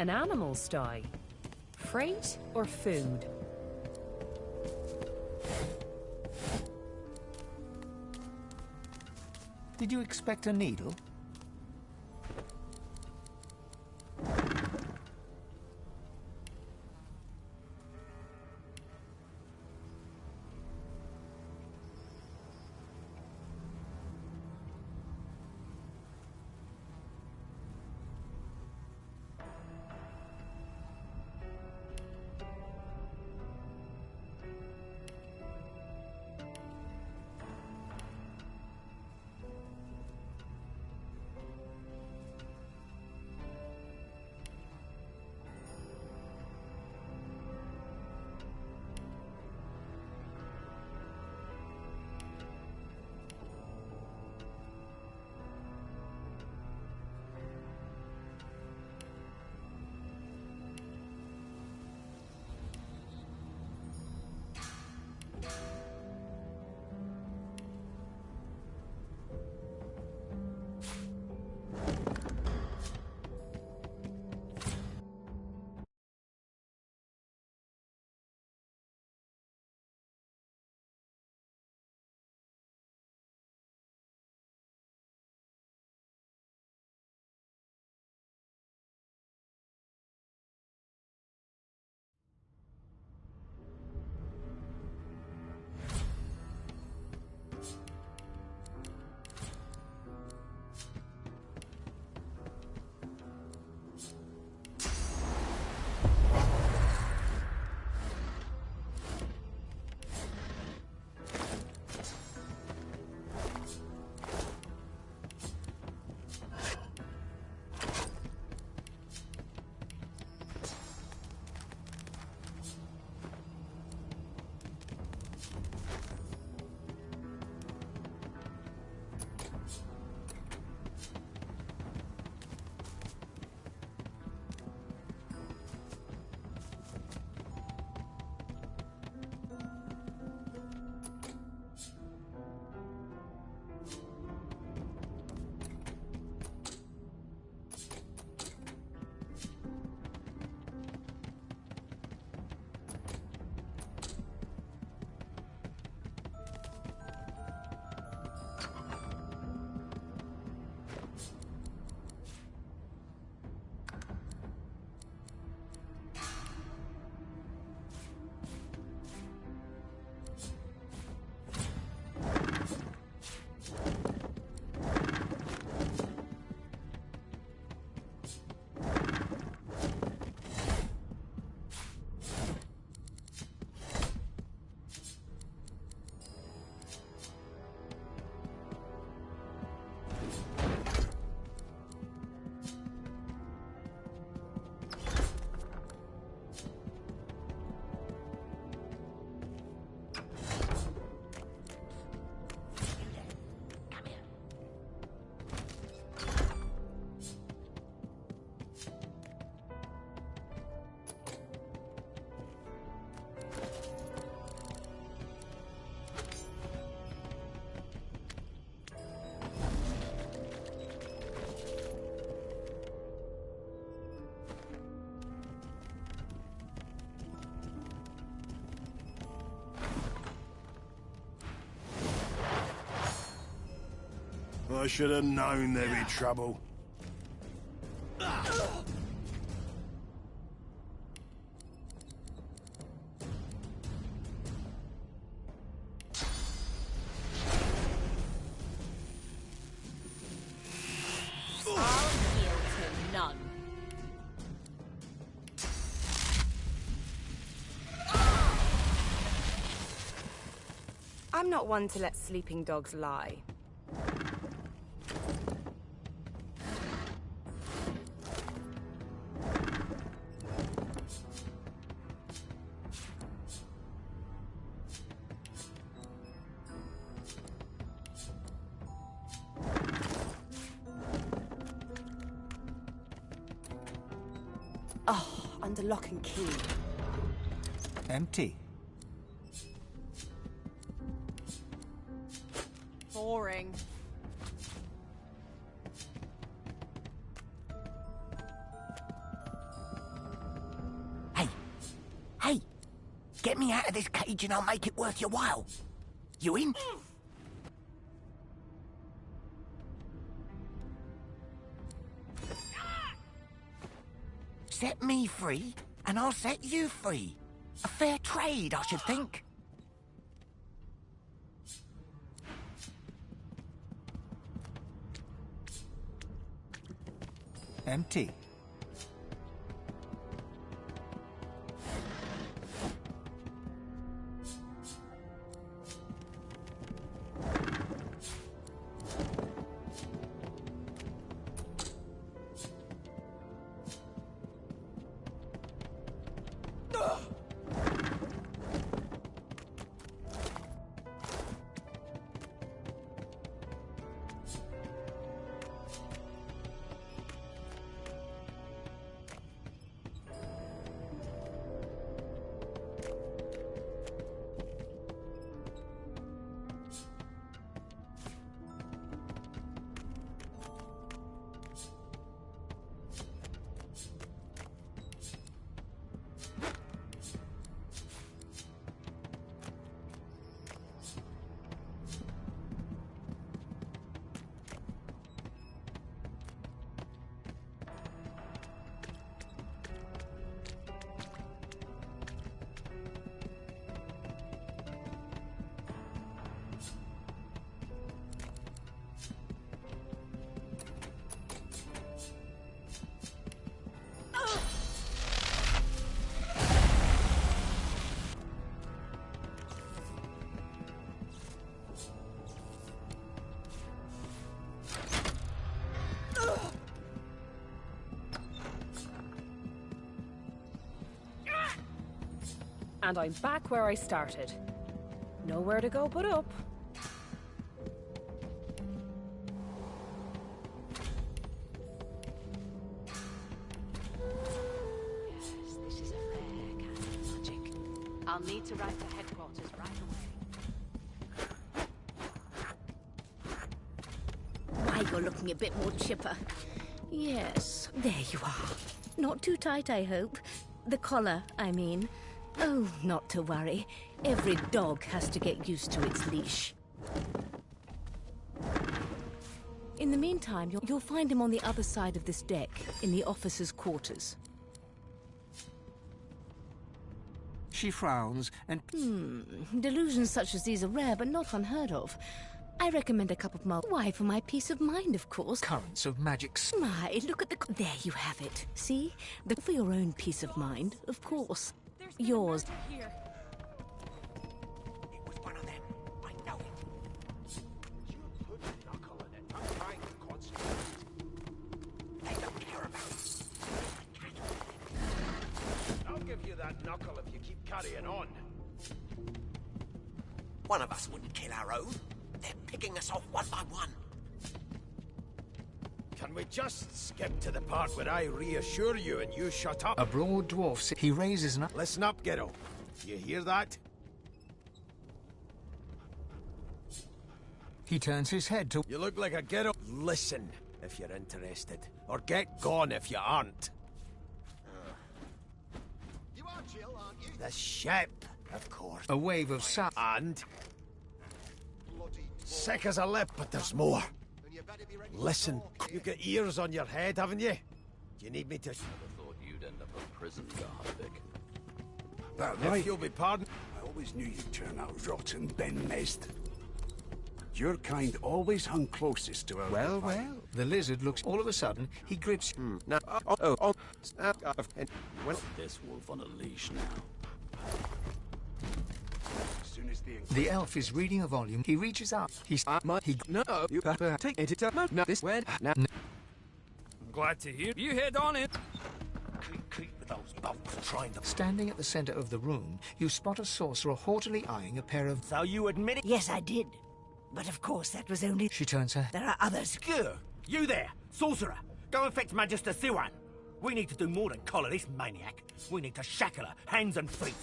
An animal sty. Freight or food? Did you expect a needle? I should have known there'd be trouble. I'm not one to let sleeping dogs lie. Oh, under lock and key. Empty. Boring. Get me out of this cage and I'll make it worth your while. You in? Set me free, and I'll set you free. A fair trade, I should think. Empty. And I'm back where I started. Nowhere to go but up. Yes, this is a rare kind of magic. I'll need to write to headquarters right away. Why, you're looking a bit more chipper. Yes, there you are. Not too tight, I hope. The collar, I mean. Oh, not to worry. Every dog has to get used to its leash. In the meantime, you'll find him on the other side of this deck, in the officers' quarters. She frowns and... Delusions such as these are rare, but not unheard of. I recommend a cup of milk. Why, for my peace of mind, of course. currents of magic... My, look at the... There you have it. See? For your own peace of mind, of course. Yours. Here. It was one of them. I know it. You put a knuckle in it. I'm trying to concentrate. They don't care about it. I'll give you that knuckle if you keep carrying on. One of us wouldn't kill our own. They're picking us off one by one. Can we just skip to the part where I reassure you and you shut up? A broad dwarf... He raises an... Listen up, kiddo. You hear that? He turns his head to... You look like a kiddo. Listen if you're interested. Or get gone if you aren't. You are Jill, aren't you? The ship, of course. A wave of sound... And? Bloody Sick as a lip, but there's more. and you better be ready. Listen, you've got ears on your head, haven't you? Do you need me to... Never thought you'd end up a prison guard, Vic. That If you'll be pardoned... I always knew you'd turn out rotten, Ben-Mezd. Your kind always hung closest to our... Well. The lizard looks... All of a sudden, he grips... Well, This wolf on a leash now. As soon as The elf is reading a volume. He reaches up. He's... No, you better take it. No, this way. Now. Glad to hear you head on it. Creep with those bolts trying to... Standing at the center of the room, you spot a sorcerer haughtily eyeing a pair of... So you admit it? Yes, I did. But of course, that was only... She turns her... There are others. Sure. You there, sorcerer. Go and fetch Magister Siwan. We need to do more than collar this maniac. We need to shackle her, hands and feet.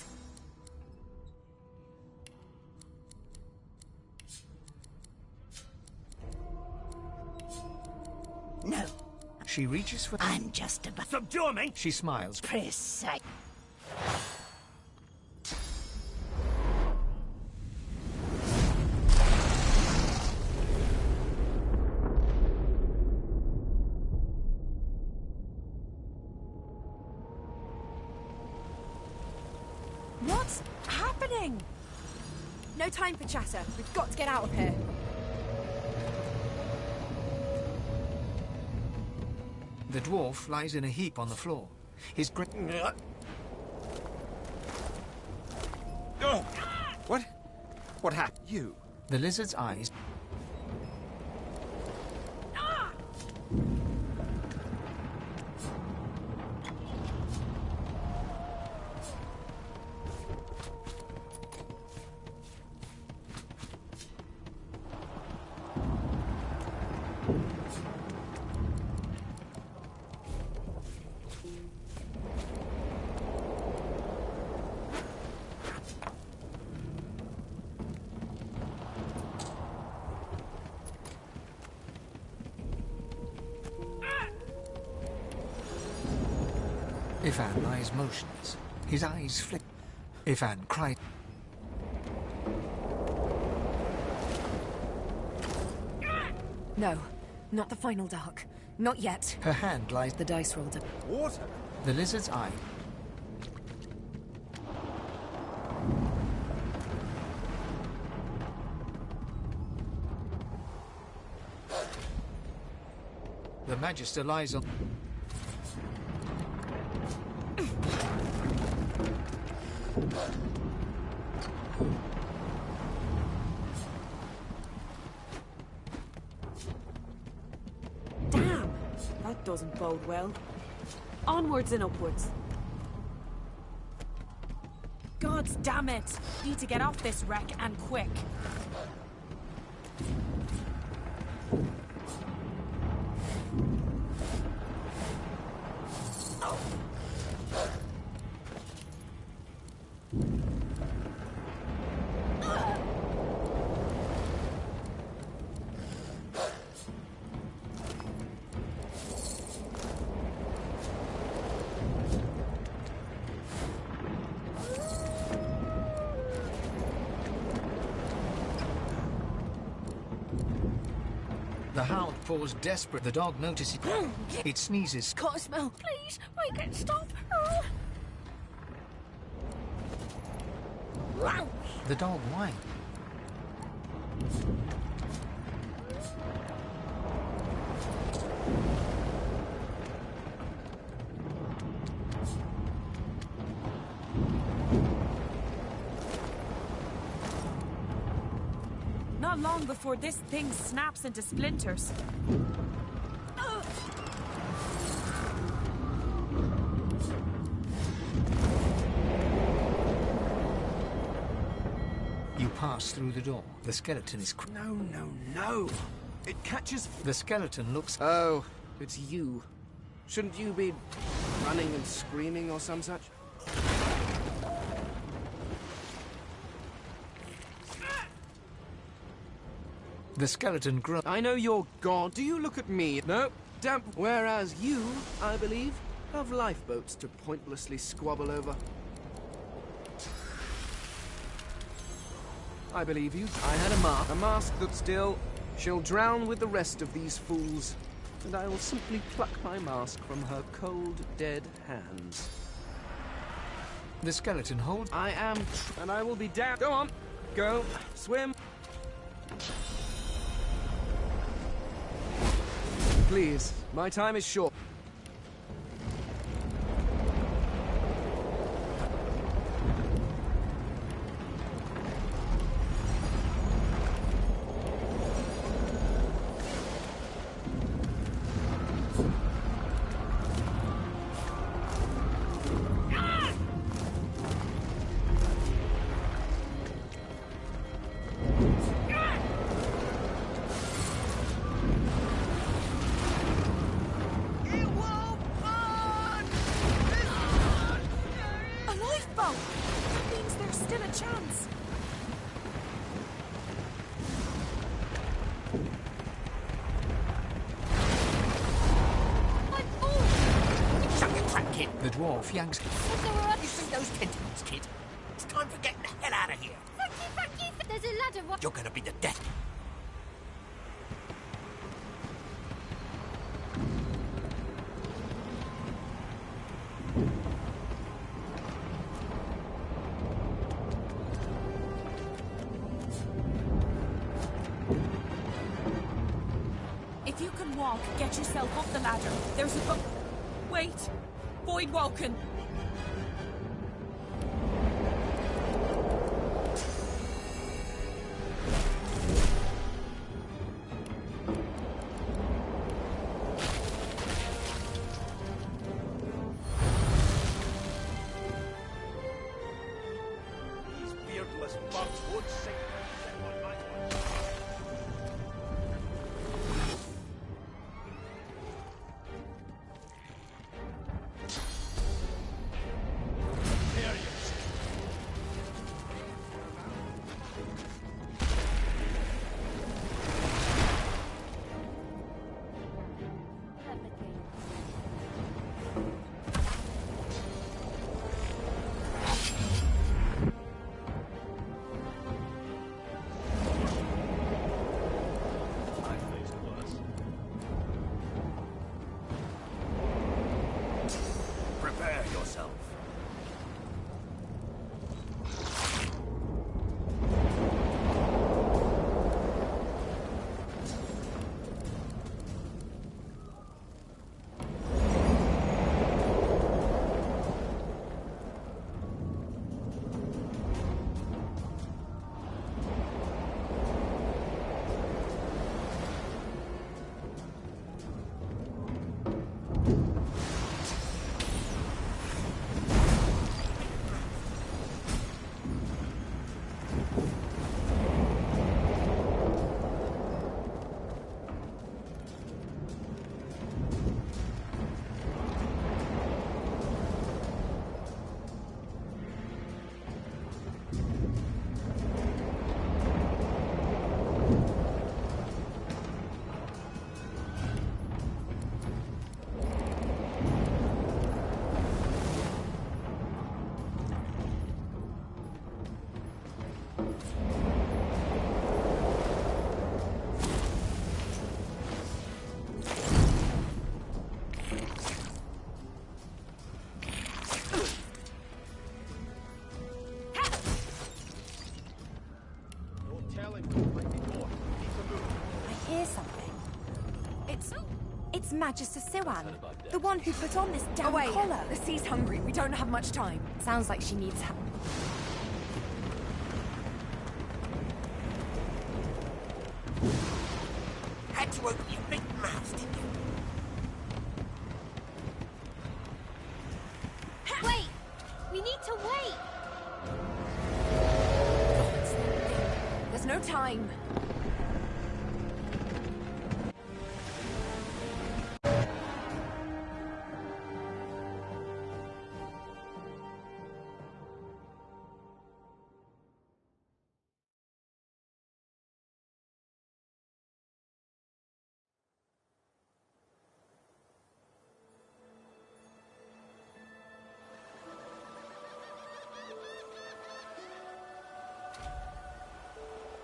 No. She reaches for... I'm just about... Subdue me! She smiles. Precise. happening? No time for chatter. We've got to get out of here. The dwarf lies in a heap on the floor. His great... What? What happened? You? The lizard's eyes... Ifan lies motionless. His eyes flick. Ifan cried. No, not the final dark. Not yet. Her hand lies... The dice rolled. Water? The lizard's eye... The Magister lies on... Damn! That doesn't bode well. Onwards and upwards. God damn it! Need to get off this wreck and quick. The hound paws desperate. The dog notices... It sneezes. Can't smell. Please, make it stop. The dog whines. Not long before this thing snaps into splinters. You pass through the door. The skeleton is... No, no, no. It catches... The skeleton looks... Oh, it's you. Shouldn't you be running and screaming or some such? The skeleton grunts. I know you're God. Do you look at me? No, damp. Whereas you, I believe, have lifeboats to pointlessly squabble over. I believe you. I had a mask that still shall drown with the rest of these fools, and I will simply pluck my mask from her cold, dead hands. The skeleton holds... I am, and I will be damned. Go on, go, swim. Please, my time is short. The dwarf yanks... You see those tentacles, kid? It's time for getting the hell out of here. Frankie, there's a ladder. You're gonna be the death. Mark, get yourself up the ladder. There's a Wait! Void Woken! These beardless bugs won't sink on my watch. Prepare yourself. I hear something. It's Magister Siwan, the one who put on this damn collar. The sea's hungry. We don't have much time. Sounds like she needs help. Had to open your big mouth, didn't you? Wait! We need to wait! There's no time.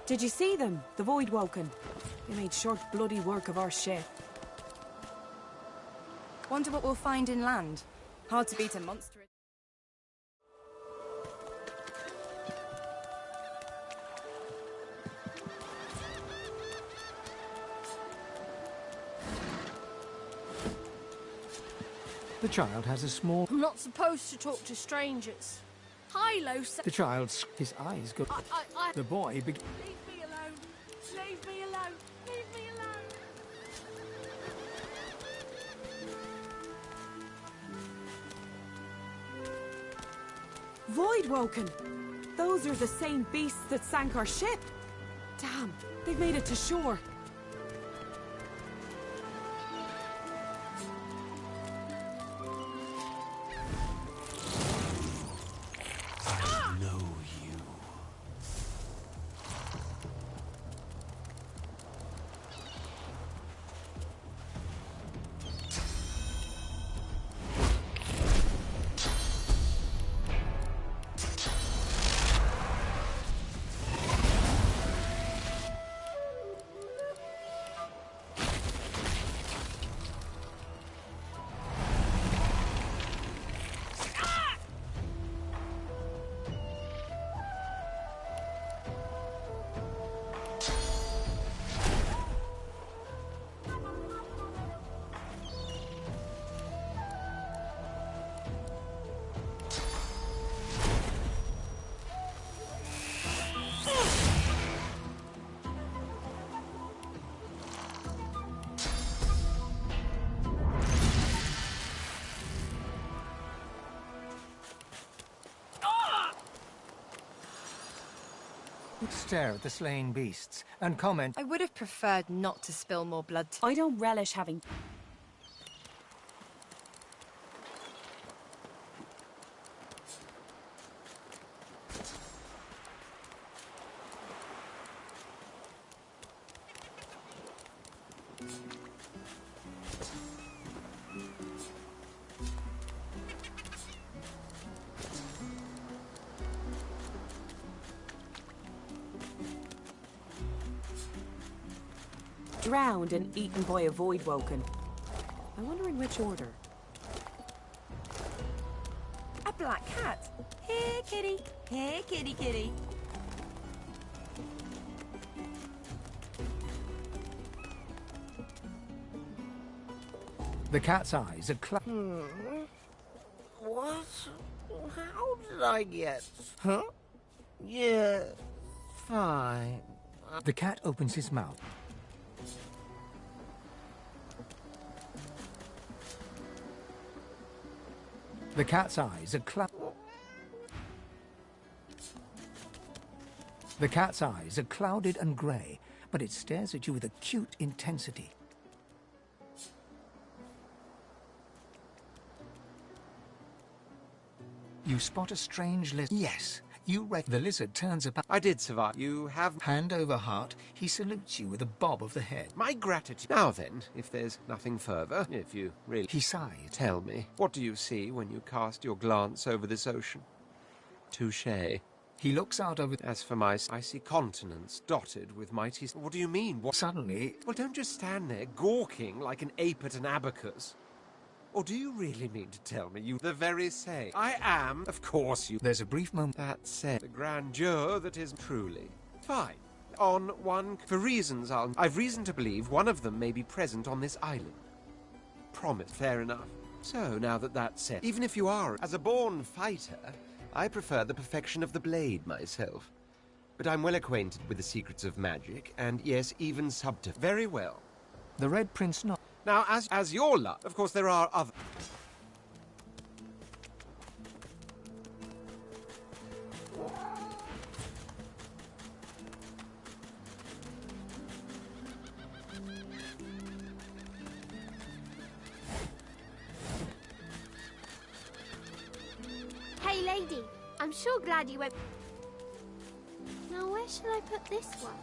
Did you see them? The Void Woken. They made short bloody work of our ship. Wonder what we'll find inland. Hard to beat a monster. The child has a small... I'm not supposed to talk to strangers. Hi, Los. The child's... his eyes go... The boy... Leave me alone. Leave me alone. Leave me alone. Void Woken! Those are the same beasts that sank our ship! Damn, they've made it to shore. Stare at the slain beasts and comment. I would have preferred not to spill more blood. I don't relish having... Drowned and eaten by a void woken. I wonder in which order. A black cat. Here, kitty. Here, kitty, kitty. The cat's eyes are What? How did I get... Huh? Yeah, fine. The cat opens his mouth. The cat's eyes are The cat's eyes are clouded and grey, but it stares at you with acute intensity. You spot a strange lizard. Yes, you the lizard turns about. I did survive. You have... Hand over heart, he salutes you with a bob of the head. My gratitude. Now then, if there's nothing further, if you really... He sighs. Tell me, what do you see when you cast your glance over this ocean? Touché. He looks out over... As for my... I see continents dotted with mighty... What do you mean? What... Suddenly... Well, don't just stand there gawking like an ape at an abacus. Or do you really mean to tell me you the very same? I am, of course you... There's a brief moment. That said, the grandeur that is truly... Fine. On one... For reasons I've reason to believe one of them may be present on this island. Promise. Fair enough. So, now that that's said, even if you are... As a born fighter, I prefer the perfection of the blade myself. But I'm well acquainted with the secrets of magic, and yes, even subterfuge. Very well. The Red Prince not... Now, as your luck, of course, there are other... Hey, lady, I'm sure glad you went... Now, where shall I put this one?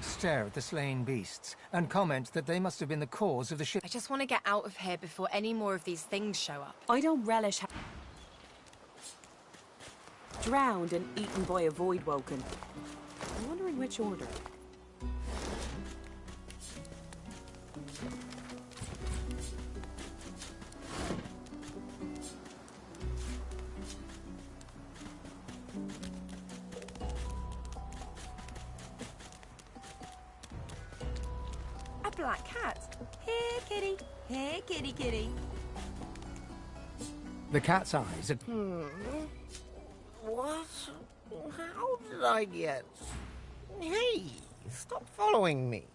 stare at the slain beasts and comment that they must have been the cause of the ship. I just want to get out of here before any more of these things show up. I don't relish drowned and eaten by a void woken. I'm wondering which order. A black cat. Here, kitty. Here, kitty, kitty. The cat's eyes are... What? How did I get... Hey, stop following me.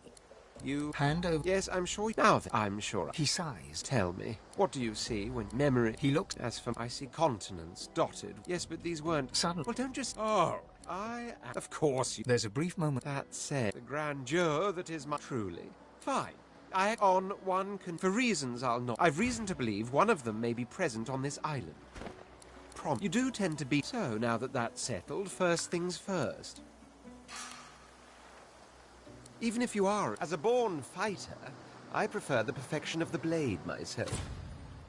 You... Hand over... Yes, I'm sure... Now, I'm sure... He sighs. Tell me, what do you see when memory... He looks... As for... I see continents dotted. Yes, but these weren't... Sudden. Well, don't just... Oh, I... Of course you... There's a brief moment. That said, the grandeur that is my... Truly. Fine. I... On one can... For reasons I'll not... I've reason to believe one of them may be present on this island. You do tend to be... So, now that that's settled, first things first. Even if you are, as a born fighter, I prefer the perfection of the blade myself.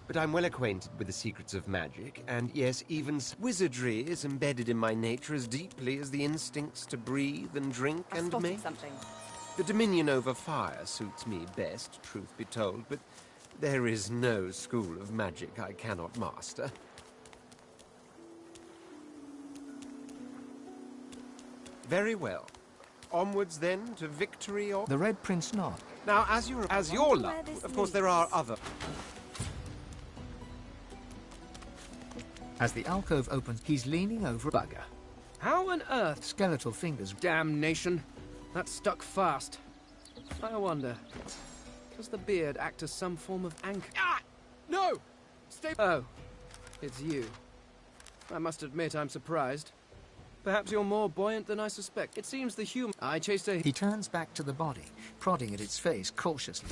But I'm well acquainted with the secrets of magic, and yes, even wizardry is embedded in my nature as deeply as the instincts to breathe and drink and make. Something. The dominion over fire suits me best, truth be told, but there is no school of magic I cannot master. Very well. Onwards, then, to victory or... The Red Prince nod. Now, as your luck, of course, there are other... As the alcove opens, he's leaning over... Bugger. How on earth? Skeletal fingers. Damnation. That's stuck fast. I wonder, does the beard act as some form of anchor? Ah! No! Stay... Oh, it's you. I must admit I'm surprised. Perhaps you're more buoyant than I suspect. It seems the human... I chased a... He turns back to the body, prodding at its face cautiously.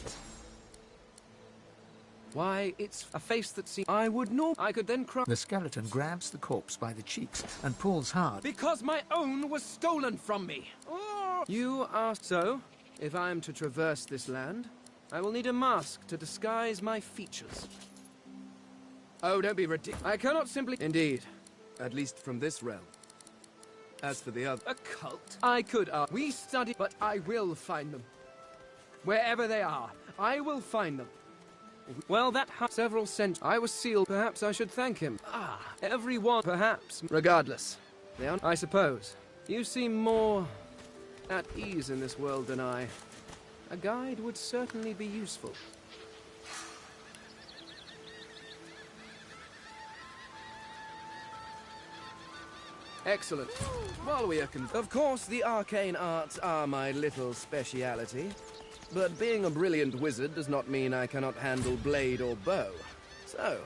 Why, it's a face that seems... I would know... I could then cry... The skeleton grabs the corpse by the cheeks and pulls hard. Because my own was stolen from me. Oh. You asked so. If I am to traverse this land, I will need a mask to disguise my features. Oh, don't be ridiculous. I cannot simply... Indeed. At least from this realm. As for the other... A cult? I could, we study, but I will find them. Wherever they are, I will find them. Well, that several centuries. I was sealed. Perhaps I should thank him. Ah, everyone, perhaps. Regardless, they are, I suppose. You seem more at ease in this world than I. A guide would certainly be useful. Excellent. While we are of course, the arcane arts are my little speciality. But being a brilliant wizard does not mean I cannot handle blade or bow. So,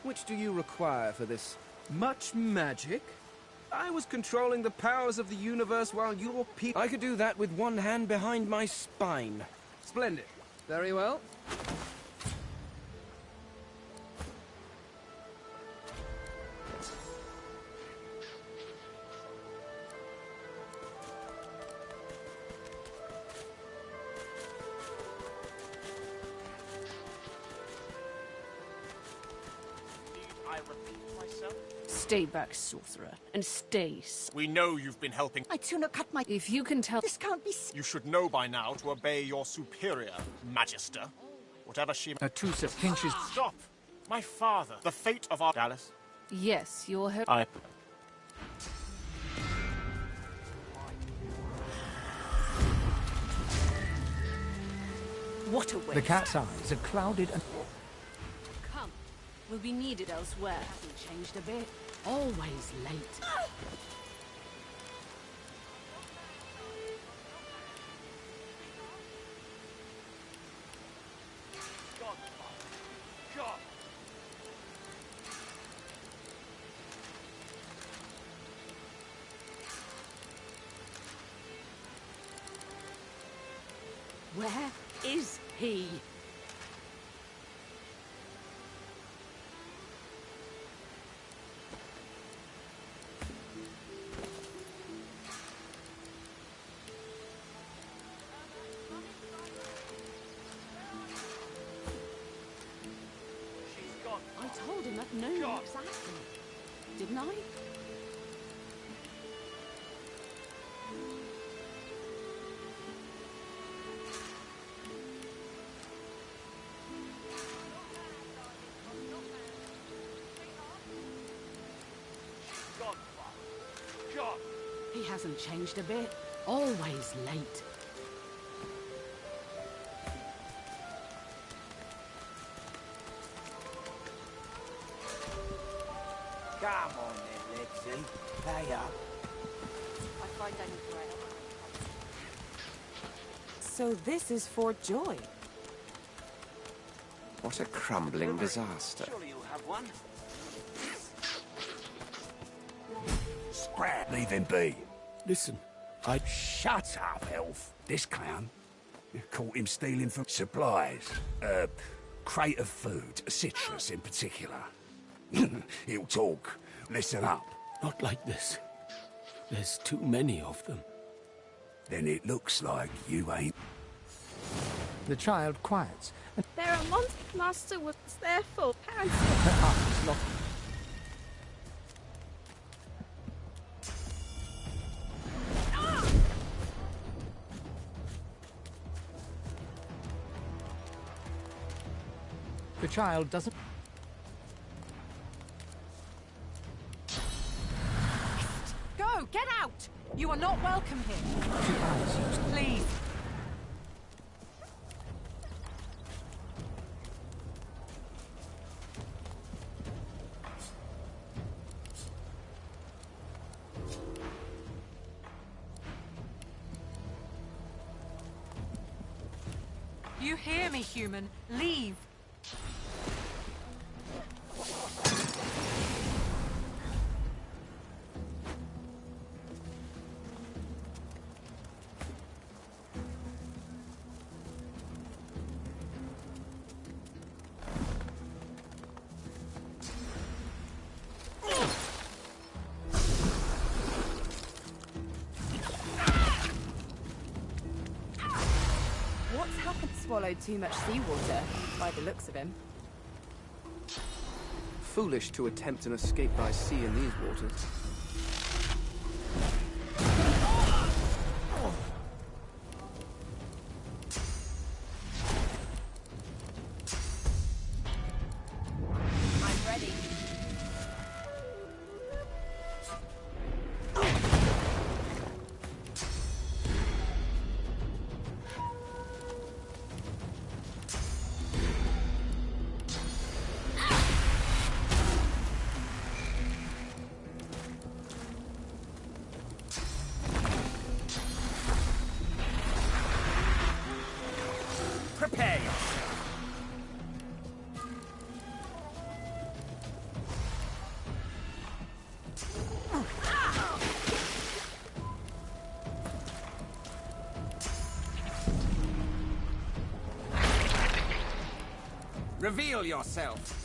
which do you require for this? Much magic? I was controlling the powers of the universe while your people... I could do that with one hand behind my spine. Splendid. Very well. Stay back, sorcerer, and stay. We know you've been helping. I do not cut my... If you can tell... This can't be... You should know by now to obey your superior, Magister. Whatever she... Atusa pinches... Stop! My father, the fate of our... Dallas? Yes, your head... What a waste. The cat's eyes are clouded and... Come. Will be needed elsewhere. Hasn't changed a bit. Always late. God. Where is he? told him I'd known exactly. Didn't I? He hasn't changed a bit. Always late. Come on then, Lexi. Pay up. I find any threat. So this is Fort Joy. What a crumbling disaster. Surely you'll have one. Scrap. Leave him be. Listen, Shut up, elf. This clown. Caught him stealing from supplies. Crate of food, citrus in particular. He'll talk. Listen up. Not like this. There's too many of them. Then it looks like you ain't. The child quiets, and There are monsters. Master was there for pants. her heart is locked. The child doesn't. Go! Get out! You are not welcome here. Please. You hear me, human? Leave. What's happened? Swallowed too much seawater, by the looks of him. Foolish to attempt an escape by sea in these waters. I'm ready. Prepare yourself. Reveal yourself.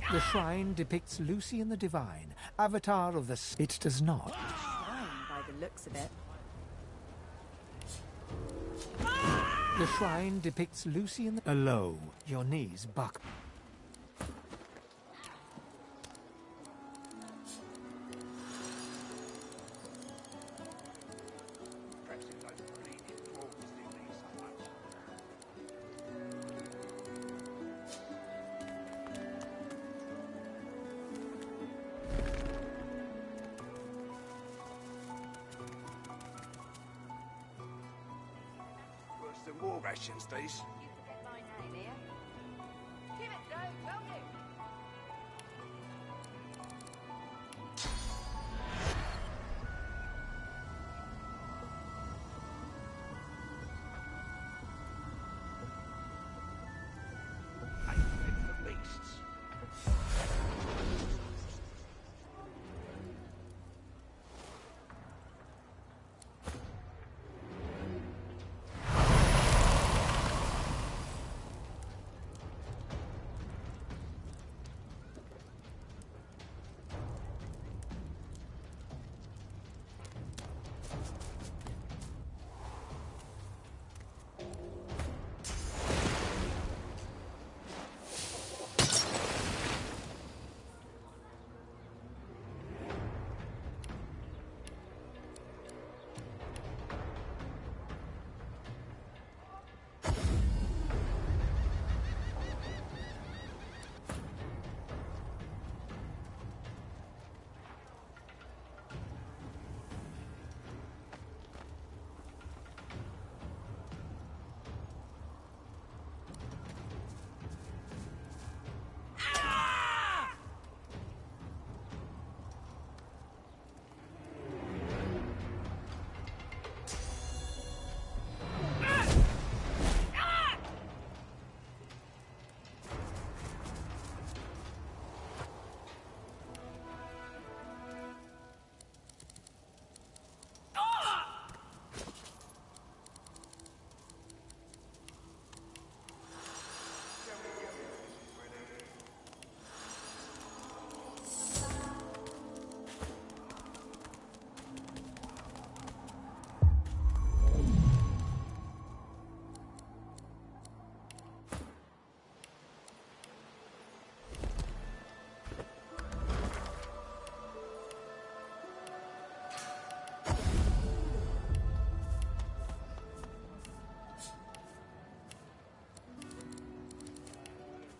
The shrine depicts Lucian the Divine, avatar of the... It does not. Shrine, by the looks of it. The shrine depicts Lucian the... Low. Your knees buck. War rations, these. You forget my name here. Give it, Joe, will you?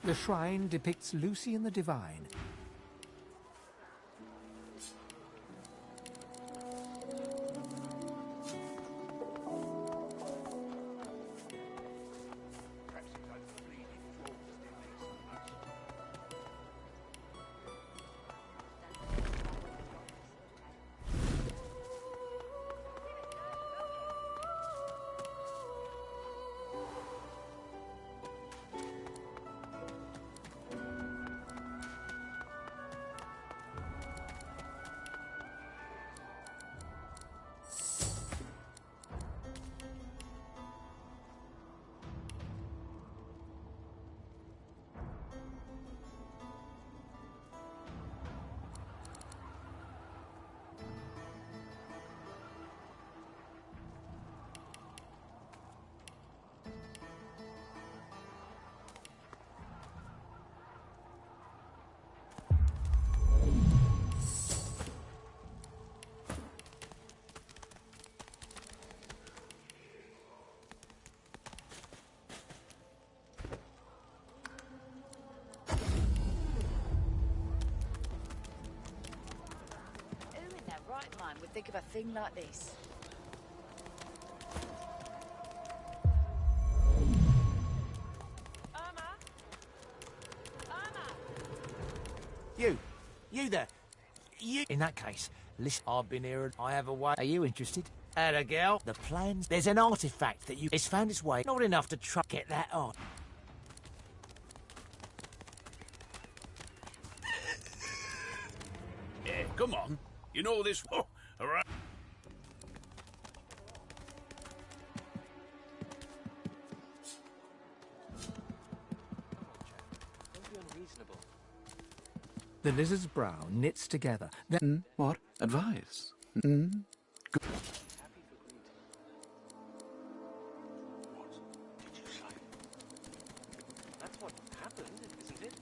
The shrine depicts Lucian the Divine. Right mind would think of a thing like this. You there. You... In that case, listen, I've been here and I have a way. Are you interested? Atta girl. The plans. There's an artifact that it's found its way. Not enough to try get that on. Yeah, come on. You know this. Oh, all right. Don't be unreasonable. The lizard's brow knits together. Then What? Advice? That's what happened, isn't it?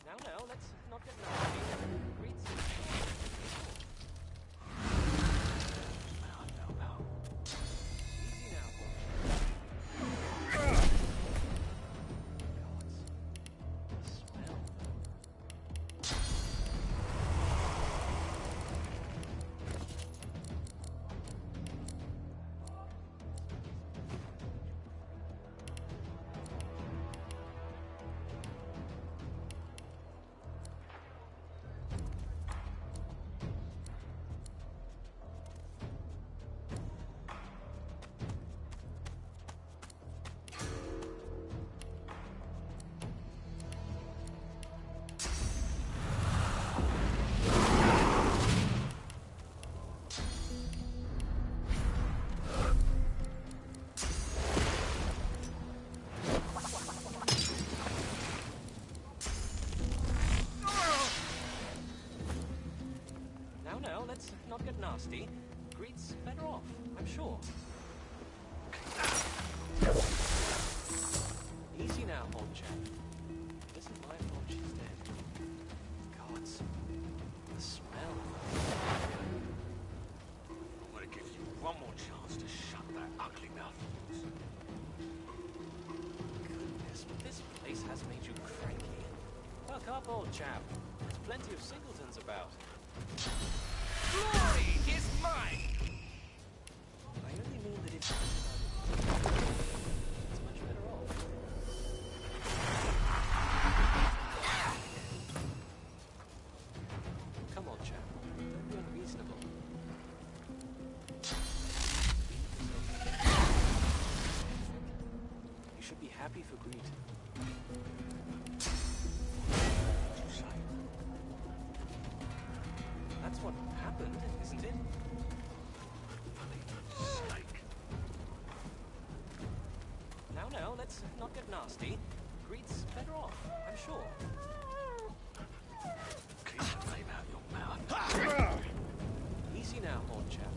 Now, let's not get nasty. Greets. Easy now. Now, let's not get nasty. Greet's better off, I'm sure. Easy now, old chap. This is my fault she's dead. Gods, the smell. I'm gonna give you one more chance to shut that ugly mouth. Goodness, but this place has made you cranky. Buck up, old chap. There's plenty of singletons about. Glory is mine! I only mean that it's much better off. Come on, chap. Don't be unreasonable. You should be happy for Greed. That's what happened, isn't it? Now, let's not get nasty. Greed's better off, I'm sure. Keep the name out your mouth. Easy now, old chap.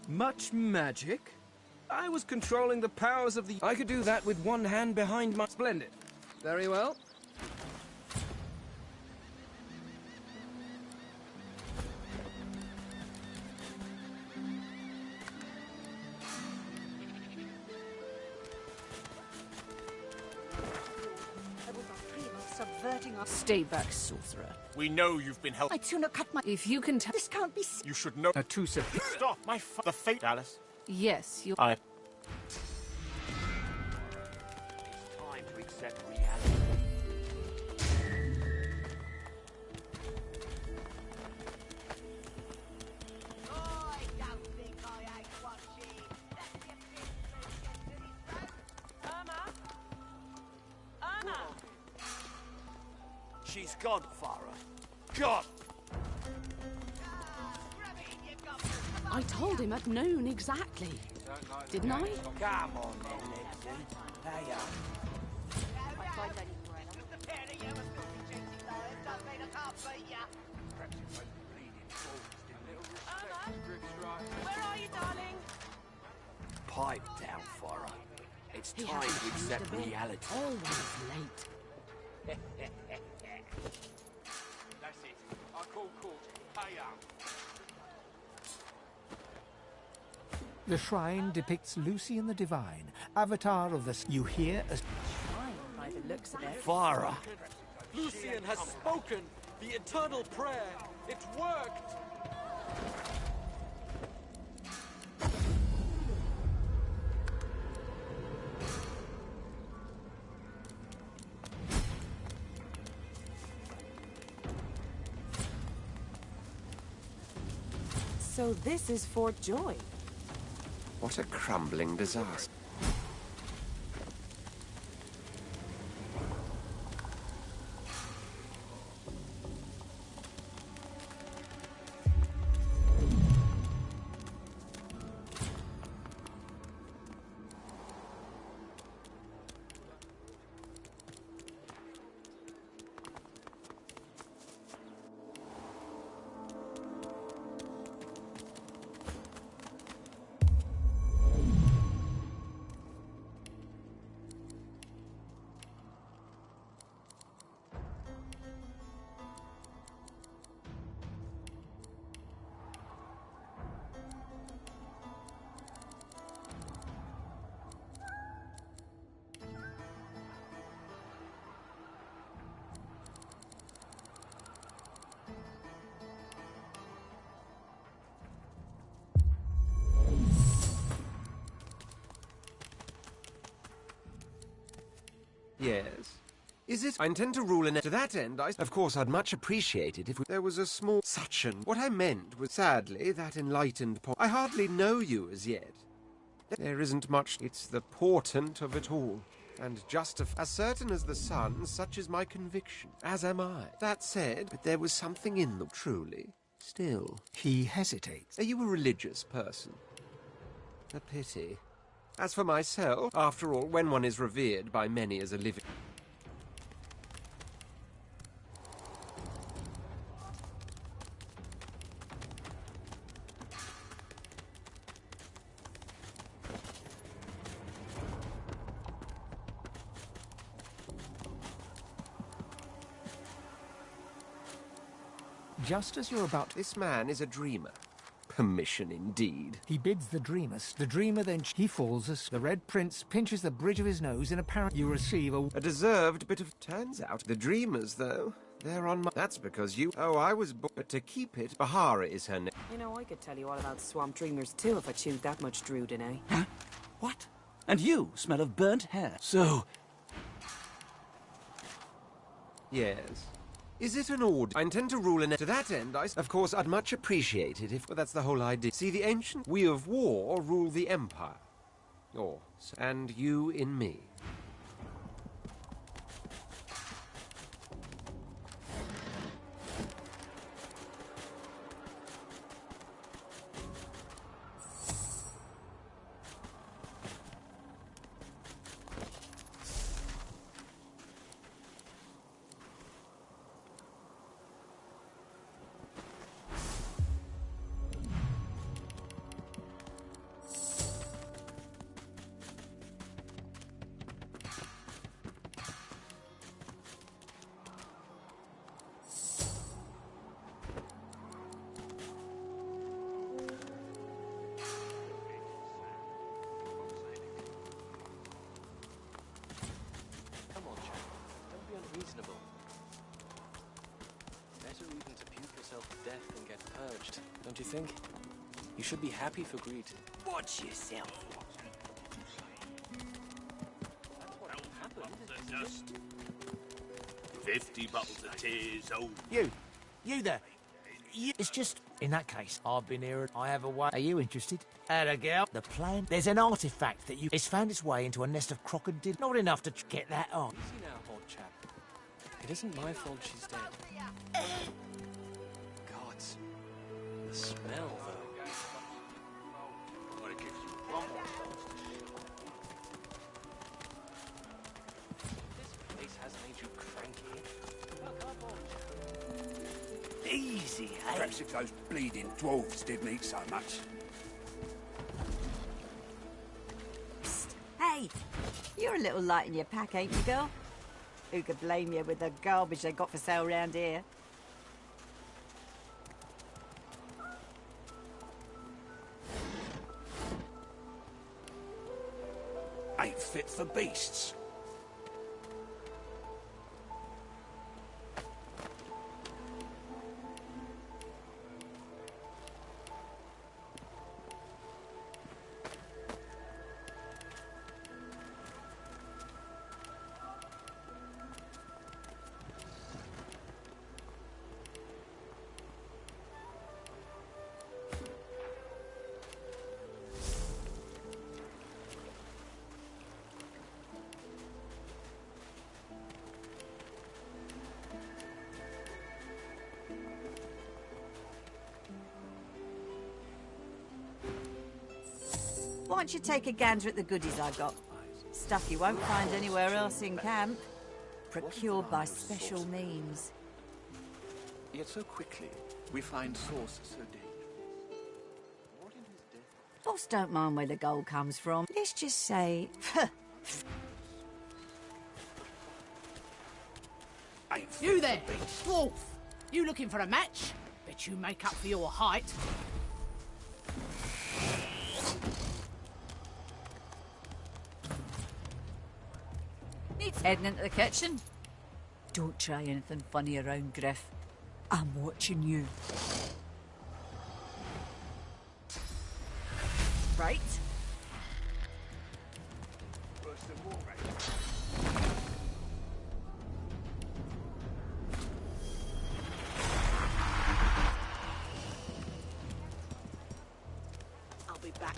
Much magic? I was controlling the powers of the... I could do that with one hand behind my... Splendid. Very well. Stay back, sorcerer. We know you've been helped. I'd sooner cut my... If you can tell... This can't be... You should know. Stop! The fate, Alice. Yes, you... I... Time to accept reality. She's gone, Farah. Gone! I told him at noon exactly. Didn't I? Come on then, Lexi. Hey up. Where are you, darling? Pipe down for her. It's He time hasn't we changed accept a bit. reality. Always late. That's it. I call court. Pay up. The shrine depicts Lucian the Divine, avatar of the... You hear a... By the looks of it. Farah. Lucian has spoken! The eternal prayer! It worked! So this is Fort Joy. What a crumbling disaster. Yes. Is it? I intend to rule in it. To that end, of course, I'd much appreciate it if there was a small suction. What I meant was, sadly, that enlightened I hardly know you as yet. There isn't much. It's the portent of it all. And just as certain as the sun, such is my conviction. As am I. That said, but there was something in them, truly. Still. He hesitates. Are you a religious person? A pity. As for myself, after all, when one is revered by many as a living... Just as you're about... This man is a dreamer. Permission indeed. He bids the dreamers. The dreamer then... He falls as the Red Prince pinches the bridge of his nose and apparently you receive a deserved bit of... Turns out the dreamers, though, they're on my... That's because you... Oh, I was... But to keep it, Bahara is her name. You know, I could tell you all about swamp dreamers too if I chewed that much Druidin, eh? Huh? What? And you smell of burnt hair. So... Yes. Is it an order? I intend to rule in it. To that end, of course, I'd much appreciate it if... Well, that's the whole idea. See, the ancient we of war rule the empire. Or... And you in me. Don't you think? You should be happy for greed. Watch yourself. That's what happened, isn't it? 50 bottles of tears, oh. You there. It's just... In that case, I've been here and I have a way... Are you interested? Atta girl. The plan... There's an artifact that you... It's found its way into a nest of crocodile. Not enough to get that on. Easy now, old chap. It isn't my fault she's dead. Gods. The smell, though. Easy, eh? Perhaps if those bleeding dwarves didn't eat so much. Hey, you're a little light in your pack, ain't you, girl? Who could blame you with the garbage they got for sale round here? Ain't fit for beasts. Why don't you take a gander at the goodies I got? Stuff you won't find anywhere else in camp. Procured by special means. Yet so quickly, we find sources so dangerous. What in his death? Boss don't mind where the gold comes from. Let's just say... You there, dwarf! You looking for a match? Bet you make up for your height. Heading into the kitchen? Don't try anything funny around, Griff. I'm watching you. Right. I'll be back.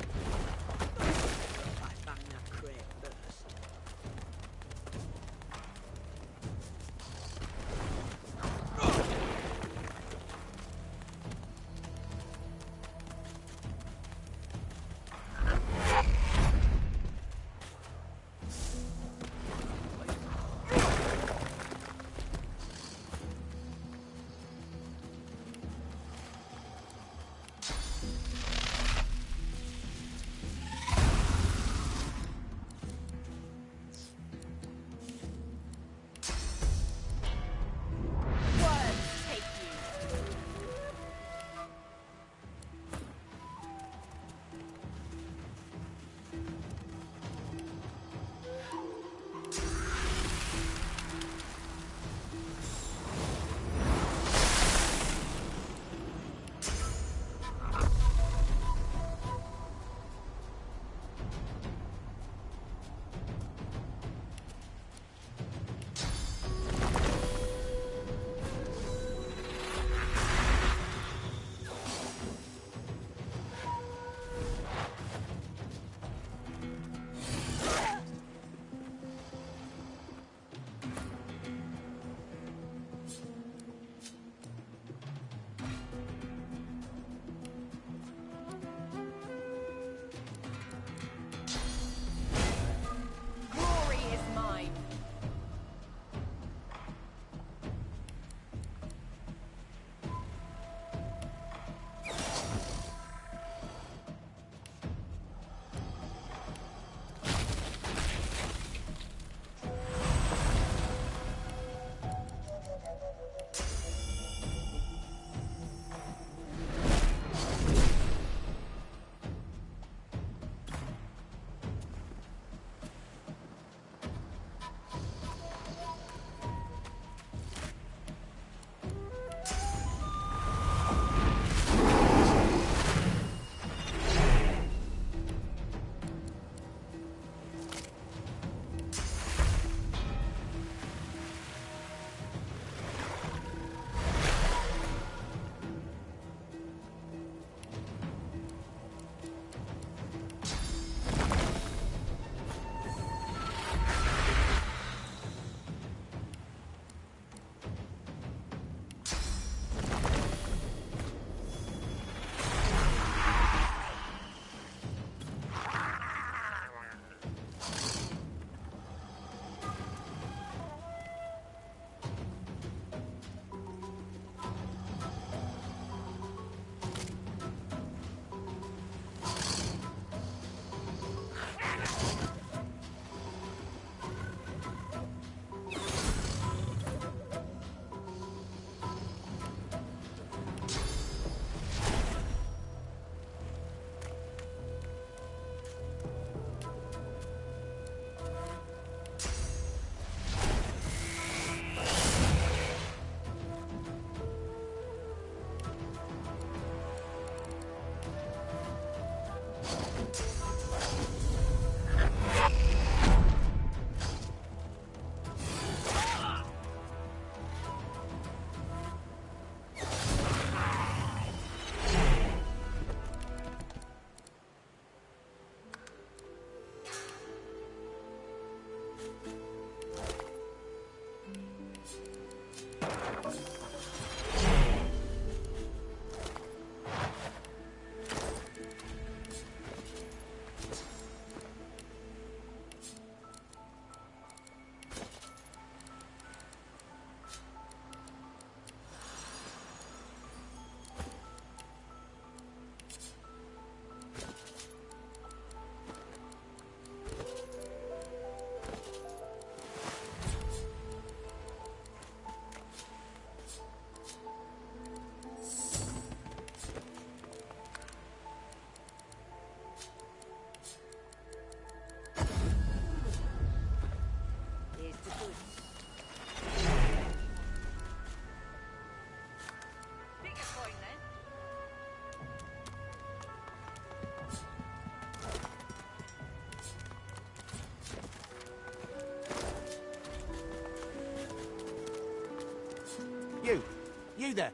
You there.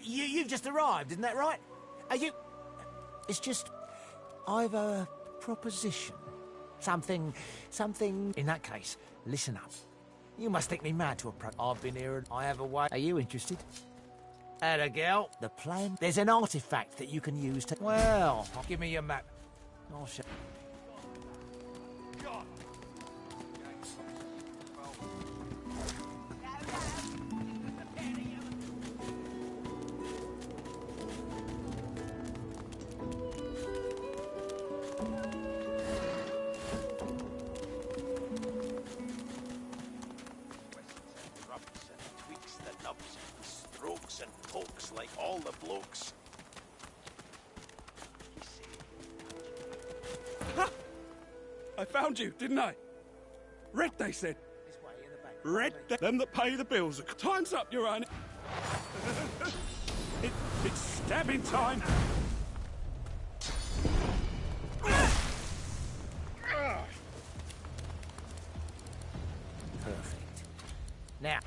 You've just arrived, isn't that right? Are you... It's just... I've a proposition. Something... In that case, listen up. You must think me mad to approach. I've been here and I have a way. Are you interested? Atta girl. The plan... There's an artifact that you can use to... Well, give me your map. I'll show... I found you, didn't I? Red, they said. Red, them that pay the bills. Time's up, Your Honor. It's stabbing time. Perfect. Now...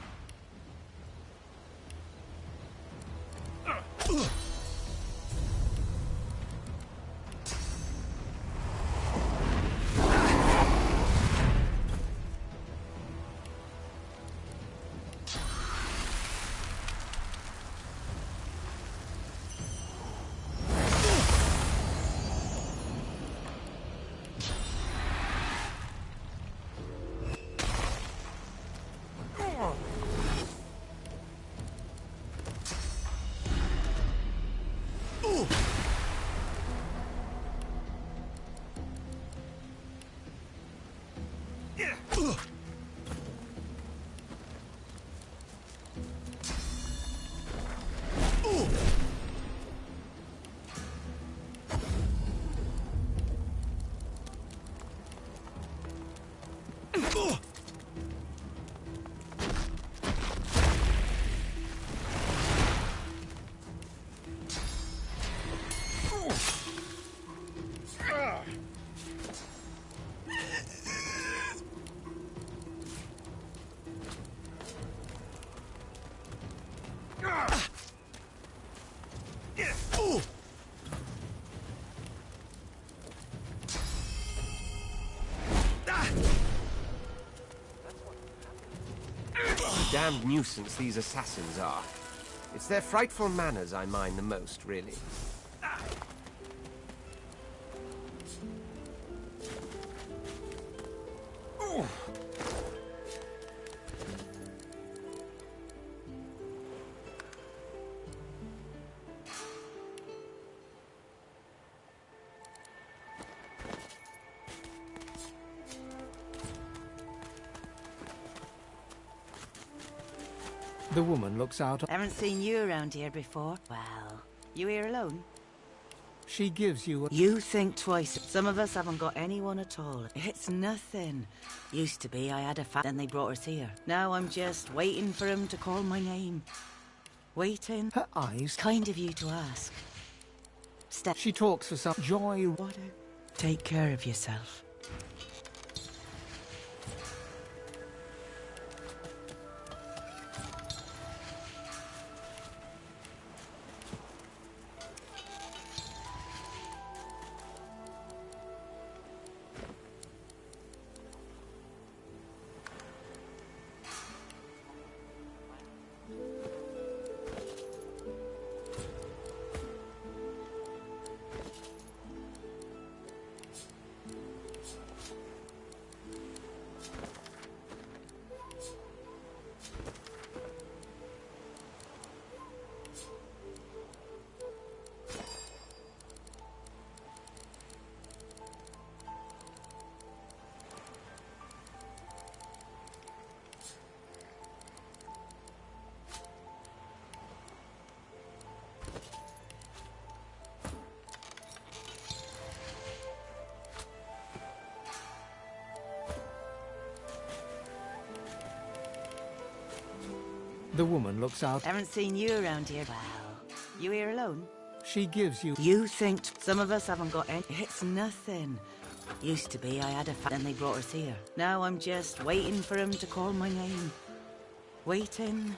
Damned nuisance these assassins are. It's their frightful manners I mind the most, really. The woman looks out. Haven't seen you around here before. Well, you here alone? She gives you a... You think twice. Some of us haven't got anyone at all. It's nothing. Used to be I had a then they brought us here. Now I'm just waiting for him to call my name. Waiting. Her eyes... Kind of you to ask. Step. She talks for some joy. Water. Take care of yourself. The woman looks out. Haven't seen you around here. Well, you here alone? She gives you... You think some of us haven't got any... It's nothing. Used to be I had a then they brought us here. Now I'm just waiting for him to call my name. Waiting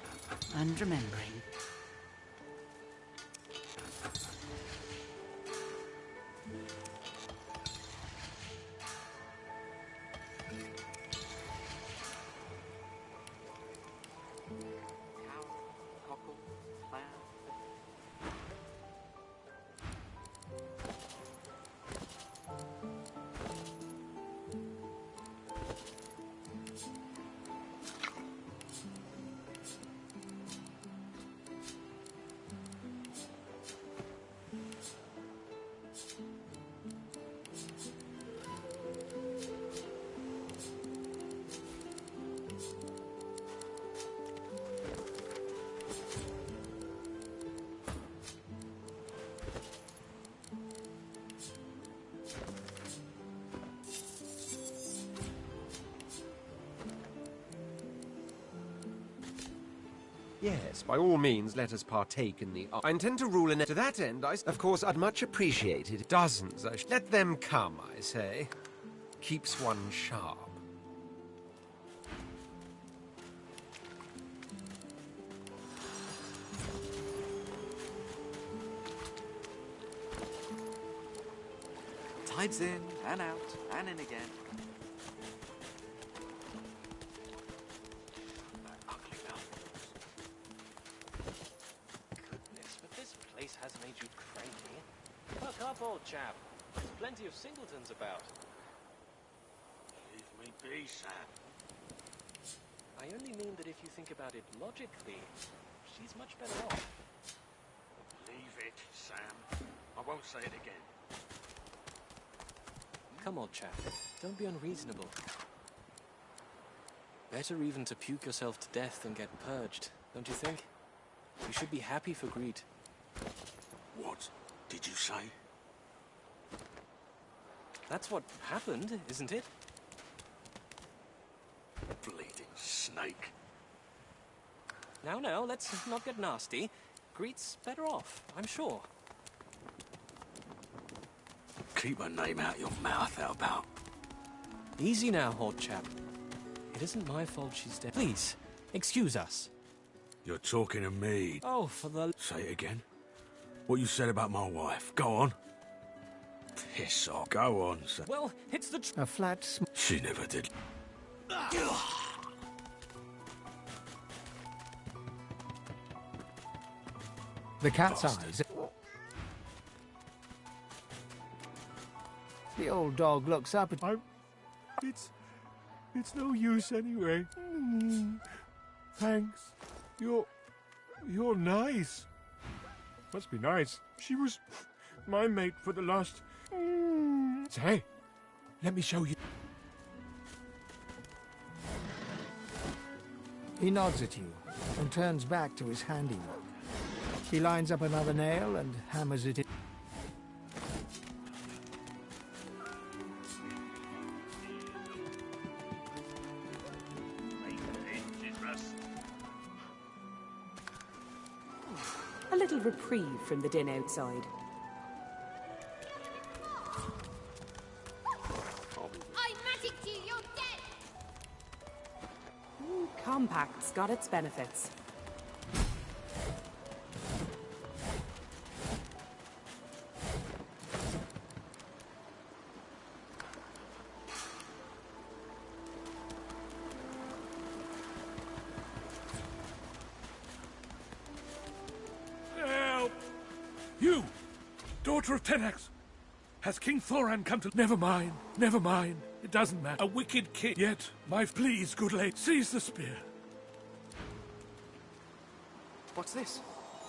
and remembering. Yes, by all means, let us partake in the art. I intend to rule in it. To that end, of course, I'd much appreciate it. Dozens. Let them come, I say. Keeps one sharp. Tides in, and out, and in again. Goodness, but this place has made you cranky. Buck up, old chap. There's plenty of singletons about. Leave me be, Sam. I only mean that if you think about it logically, she's much better off. Leave it, Sam. I won't say it again. Come, old chap. Don't be unreasonable. Better even to puke yourself to death than get purged, don't you think? You should be happy for greed. What did you say? That's what happened, isn't it? Bleeding snake. Now, let's not get nasty. Greet's better off, I'm sure. Keep her name out your mouth, how about? Easy now, old chap. It isn't my fault she's dead. Please, excuse us. You're talking to me. Oh, for the... Say it again. What you said about my wife. Go on. Piss off. Go on, sir. Well, it's the... A flat... She never did. The cat's eyes... The old dog looks up at... It's no use anyway. Thanks. You're nice. Must be nice. She was my mate for the last... Hey, let me show you. He nods at you and turns back to his handiwork. He lines up another nail and hammers it in. A little reprieve from the din outside. I magicked you, you're dead! Compact's got its benefits. You, daughter of Tenax, has King Thoran come to... Never mind, never mind. It doesn't matter. A wicked king. Yet, my please, good lady, seize the spear. What's this?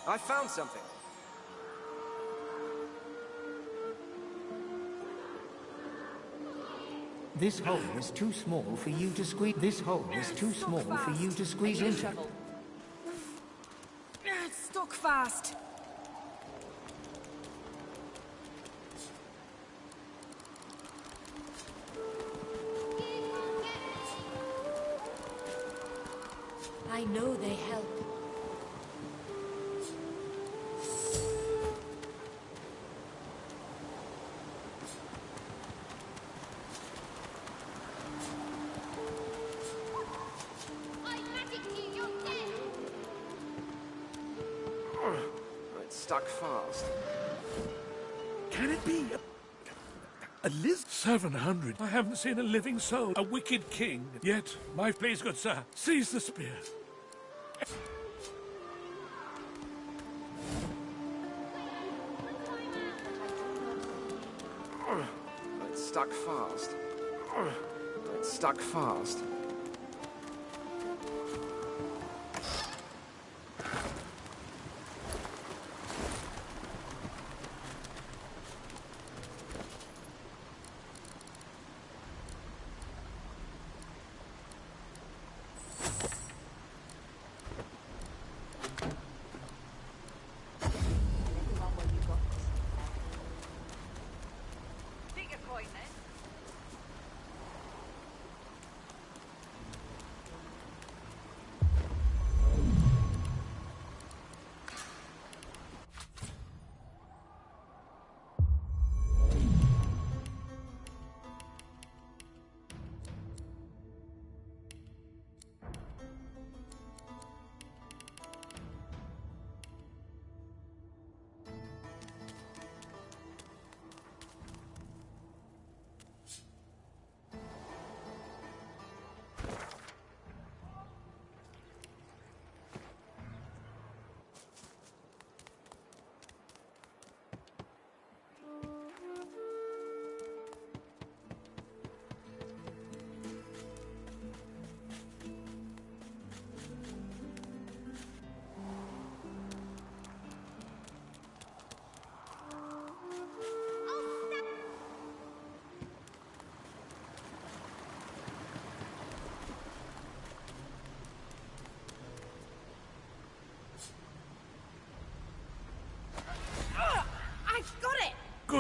I found something. This hole is too small for you to squeeze... This hole is too small for you to squeeze into. It's stuck fast. I know they help. I magicked you, you're dead! It's stuck fast. Can it be a list? 700. I haven't seen a living soul. A wicked king. Yet, my please, good sir, seize the spear. It's stuck fast. It's stuck fast.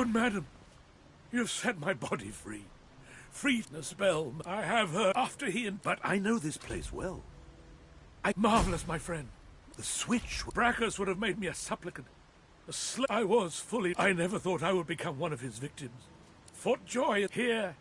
Good madam, you've set my body free. Free the spell. I have her after he and... But I know this place well. Marvelous, my friend. The switch. Brachus would have made me a supplicant. I was fully... I never thought I would become one of his victims. For joy, here.